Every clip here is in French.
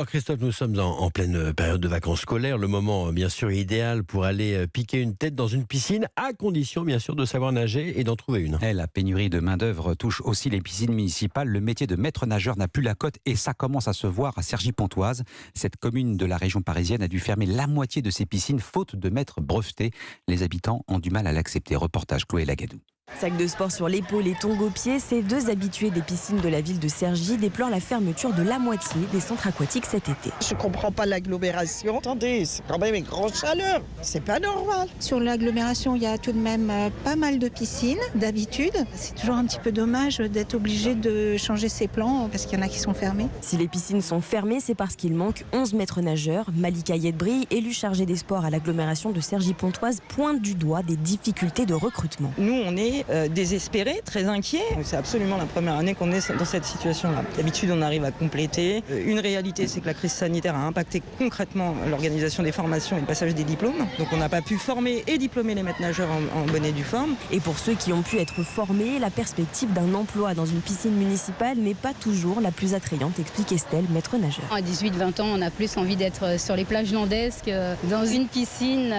Alors Christophe, nous sommes en pleine période de vacances scolaires, le moment bien sûr idéal pour aller piquer une tête dans une piscine, à condition bien sûr de savoir nager et d'en trouver une. La pénurie de main-d'œuvre touche aussi les piscines municipales. Le métier de maître nageur n'a plus la cote et ça commence à se voir à Cergy-Pontoise. Cette commune de la région parisienne a dû fermer la moitié de ses piscines faute de maîtres brevetés. Les habitants ont du mal à l'accepter. Reportage Chloé Lagadou. Sac de sport sur l'épaule et tongs aux pieds, ces deux habitués des piscines de la ville de Cergy déplorent la fermeture de la moitié des centres aquatiques cet été. Je comprends pas l'agglomération. Attendez, c'est quand même une grande chaleur. C'est pas normal. Sur l'agglomération, il y a tout de même pas mal de piscines d'habitude. C'est toujours un petit peu dommage d'être obligé de changer ses plans parce qu'il y en a qui sont fermés. Si les piscines sont fermées, c'est parce qu'il manque 11 maîtres nageurs. Malika Yedbri, élue chargée des sports à l'agglomération de Cergy-Pontoise, pointe du doigt des difficultés de recrutement. Nous, on est désespérés, très inquiets. C'est absolument la première année qu'on est dans cette situation-là. D'habitude, on arrive à compléter. Une réalité, c'est que la crise sanitaire a impacté concrètement l'organisation des formations et le passage des diplômes. Donc on n'a pas pu former et diplômer les maîtres nageurs en bonne et due forme. Et pour ceux qui ont pu être formés, la perspective d'un emploi dans une piscine municipale n'est pas toujours la plus attrayante, explique Estelle, maître nageur. À 18-20 ans, on a plus envie d'être sur les plages landaises que dans une piscine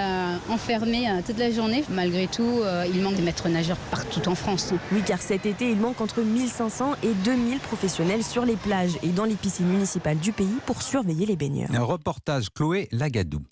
enfermée toute la journée. Malgré tout, il manque des maîtres nageurs partout en France. Oui, car cet été, il manque entre 1500 et 2000 professionnels sur les plages et dans les piscines municipales du pays pour surveiller les baigneurs. Un reportage Chloé Lagadou.